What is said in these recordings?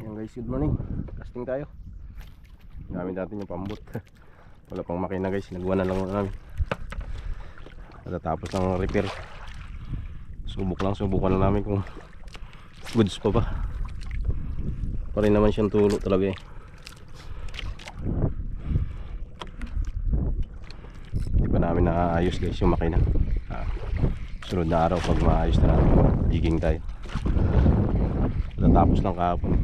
Ayan guys, good morning. Casting tayo. Gamit natin yung pambot. Wala pang makina guys, nagawa na lang namin. Matatapos ng repair. Subukan lang namin kung goods pa ba. Pa rin naman siyang tulo talaga eh. Hindi pa namin naayos guys yung makina. Sunod na araw pag maayos na natin, digging tayo. Matatapos lang kahapon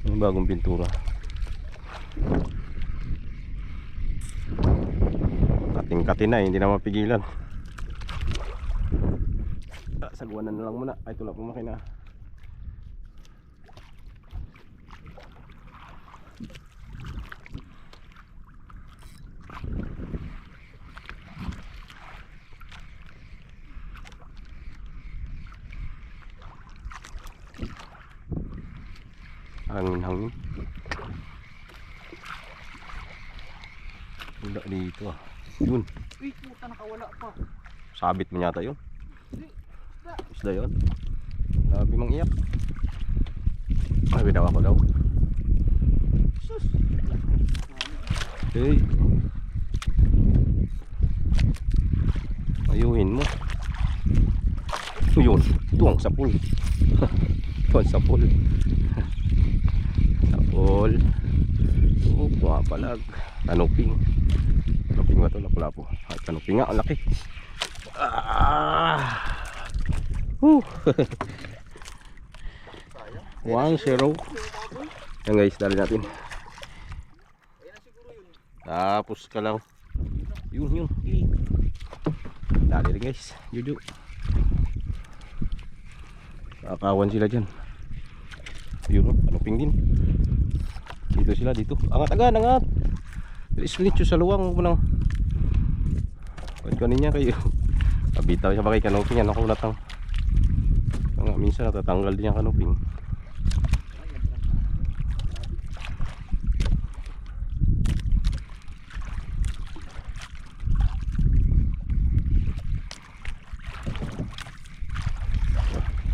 yung bagong pintura. Kating-kating na, hindi na mapigilan. Sagwanan na lang muna. Ay, tulak mo makina. Hangin. Wala dito ah. Yun. Uy, puta, nakawala pa. Sabit mo yata yun. Isda yun. Sabi mang iyak. Ay, binawa ko daw. Sus. Hey. Ayuhin mo. Yun. Tuwang sapul. Tuwang sapul. Sapul. Oh, pumapalag. Kanuping. Kanuping ba ito? Lapu-lapu. Ay, kanuping nga. Ang laki. Woo. 1-0. Yan guys, dali natin. Tapos ka lang. Yun. Dali rin guys. Juju. Kakawan sila dyan. Yun, kanuping din. Dito sila, dito. Angat. Split sa luwang mo nang. Kanin niya kayo. Kabitaw siya ba kay kanuping. Ano ko natang. Minsan natatanggal din yung kanuping.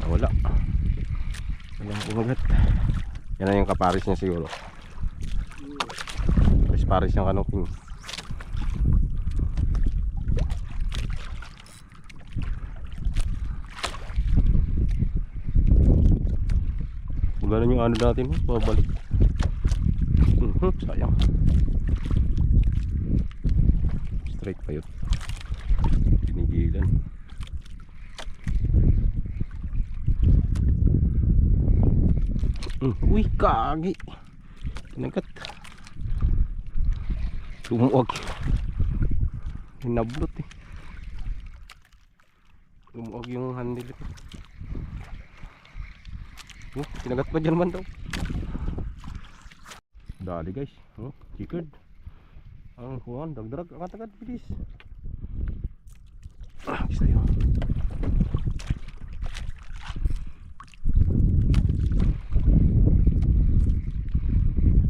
Wala. Walang umagat. Yan na yung kaparis niya siguro. Paris yung kanuping. Ganun yung ano natin, pabalik. Sayang. Straight pa yun. Pinigilan. Uy, kagi. Kinagat. Lumuwag. Hinablot eh. Lumuwag yung handle ito. Kinagat pa dyan man daw. Dali guys. Chikard. Ang kuhan, dagdrag. Agad bilis. Isa yun.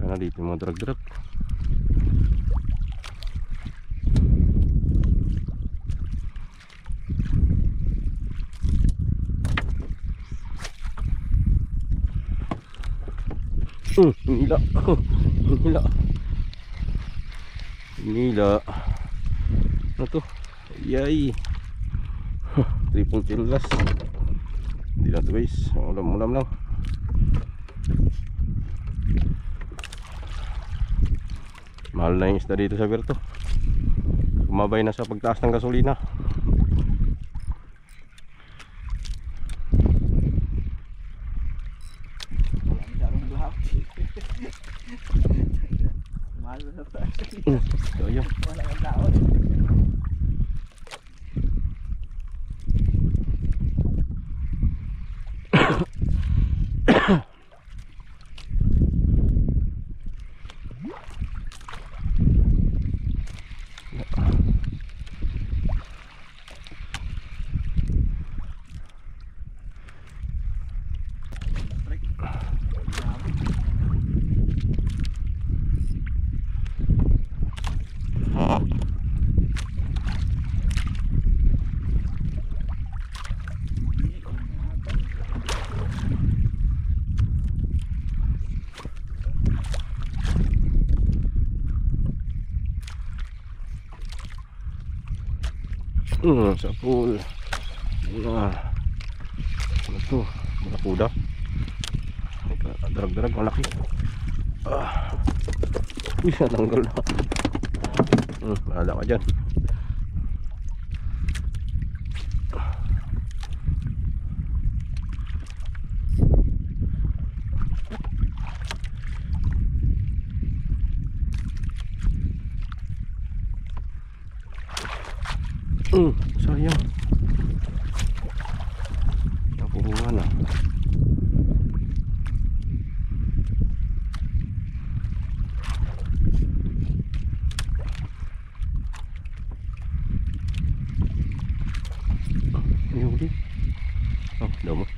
Ano dito yung mga drag. Nila. Ano to? Yay. Triple pillas. Hindi na to guys. Ulam lang. Mahal na yung isda dito sa Berto. Kumabay na sa pagtaas ng gasolina. So yun. Wala kang taon. Sa pool. Ano to? Barakuda. Darag-darag, malaki. Uy, natanggal na. Bahala ka dyan. Sayang. Nakuha na. May huli. Damo.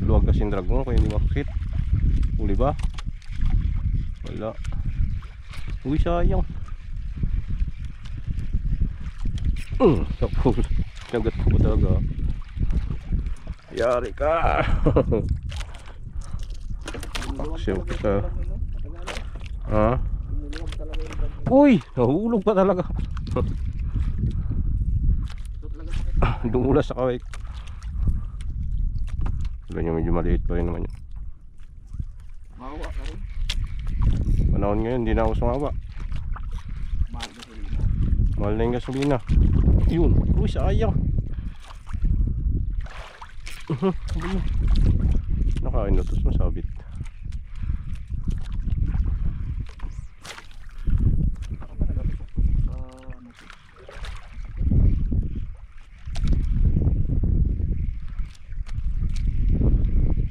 Luwag kasing drag mo kaya hindi makakit. Uli ba? Wala. Uy, sayang. Sa pool. Nagat ko talaga. Yari ka. Paksiw kita. Ha? Uy, nahulog pa talaga. Dumulas sa kawik. Ganyan, medyo maliit pa rin naman yun. Mawa ka rin. Panahon ngayon, hindi na ako sumawa. Mahal na gasolina. Mahal na yung gasolina. Yun, uy, sayang. Nakain na ito, masabit.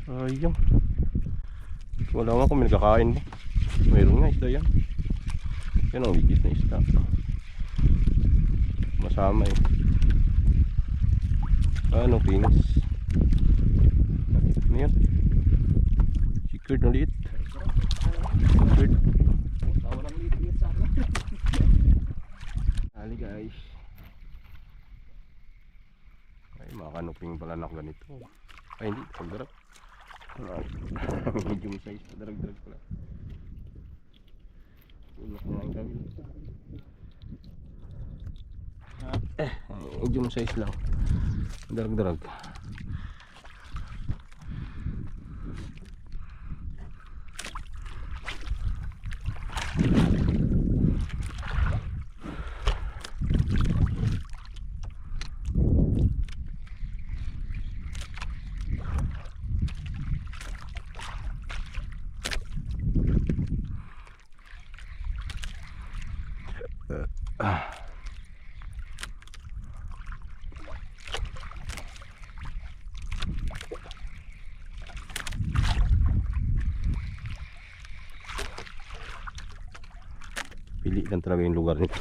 Sayang. Wala nga kung may nagkakain mo. Mayroon nga isda yan. Yan ang ligit na isda. Masama eh. Ano, pinas. Ano yan? Secured na liit. Secured. Walang liit sa akin. Ali guys. Ay, makanuping pala na ganito. Ay, hindi. Pagdarap. Medium size. Darag-darag pala. Ulok na ang gawin. Medium size lang. Darag-darag. Pili lang talaga yung lugar nito.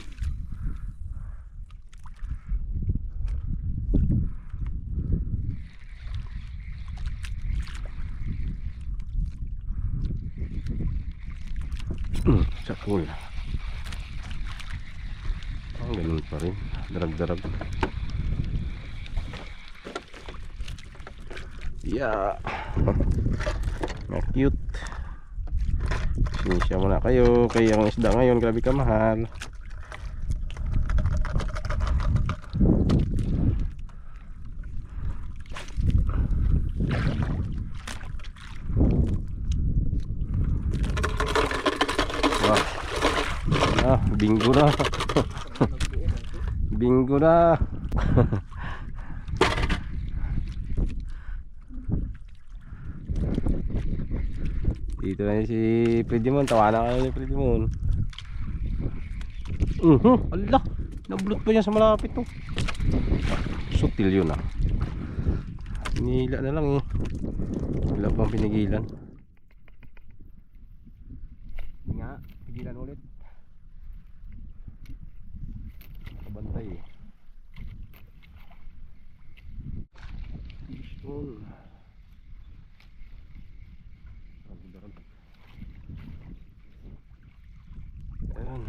Sa pool. Ganun pa rin. Darag-darag. Yeah. Na-cute. Sinisya muna kayo. Kaya ang isda ngayon, grabe ka mahal. Bingo na. Bingo na. Dito na si Fredimon. Tawanan ka na ni Fredimon. Ala, nablot pa niya sa malapit to. Sutil yun ah. Nila na lang eh. Wala pang pinigilan. Nga, pigilan ulit. Nakabantay eh. Fishbone. Ayan.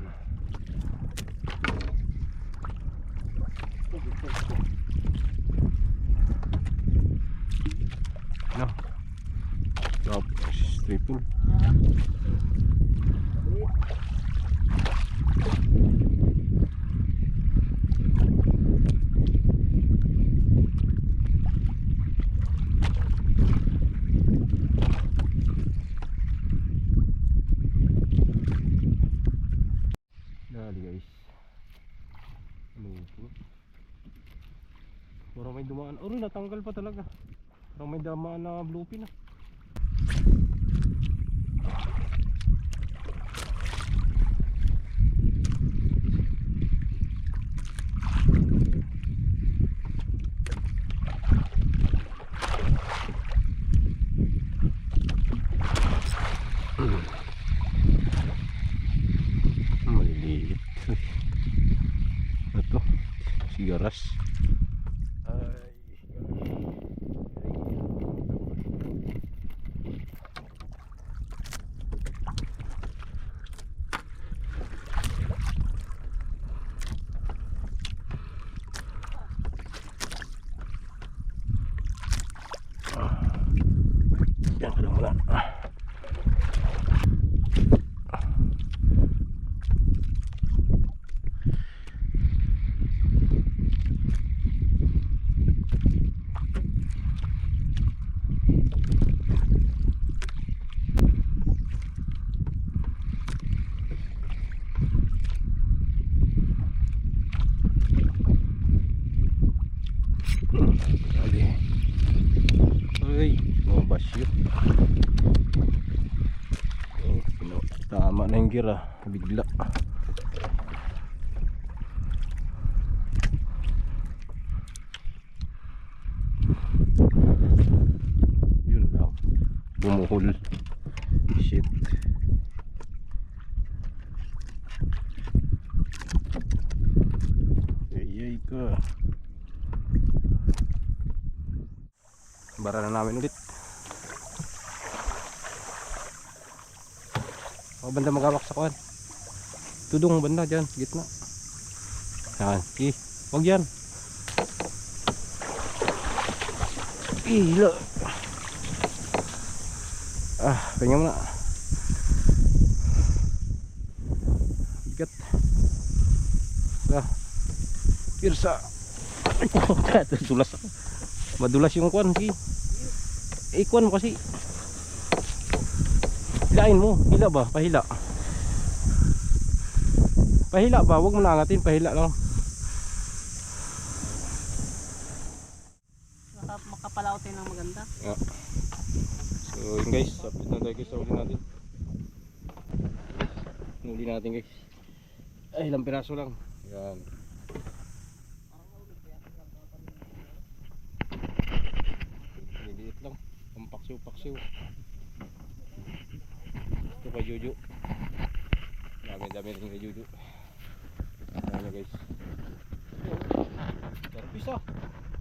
No. Stop. Triple. Dali guys. Lupo. Parang may dumaan. Oh, natanggal pa talaga. Parang may dumaan na bluefin na. Maliliit. Ito, sigaras. Ay, yan ka lang mula. Ay, mga basyo. Tama na yung gira. Bigla. Yun lang. Bumuhol. Shit. Ayay ka. Bara na namin ulit. O banda magawak sa kuwan. Tudong banda dyan, gitna. Yan, wag yan. Hila. Kanya mo na. Bigat. Pirsa. Dulas ako. Madulas yung kuwan, kuwan mo kasi. Hilain mo, hila ba? Pahila. Pahila ba? Huwag mo na angatin, pahila lang. Makapalaw tayo ng maganda. Yeah. So yun guys, update na tayo guys sa uli natin. Uli natin guys. Ay, ilang piraso lang. Yan. Liliit lang. Ang paksiw-paksiw. Ito kay Jojo. Dami-dami rin kay Jojo. Ayan nyo guys. Service ah.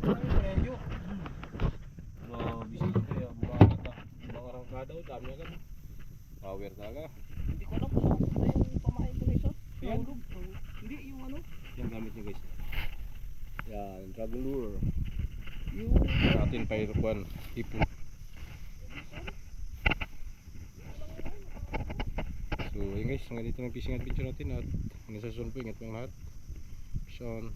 Ayan nyo. Bisay kaya bumangat na. Mga rangkada o dami agad. Power talaga. Hindi ko alam kung ano yung pamain ko na isa. Ayan. Hindi, yung ano. Yung gamit nyo guys. Yan, dragon lure. Yung Natin pairukuan. Ipon. So yun guys, hanggang dito ng fishing adventure natin at hanggang sa susunod po, ingat po ang lahat. Peace on.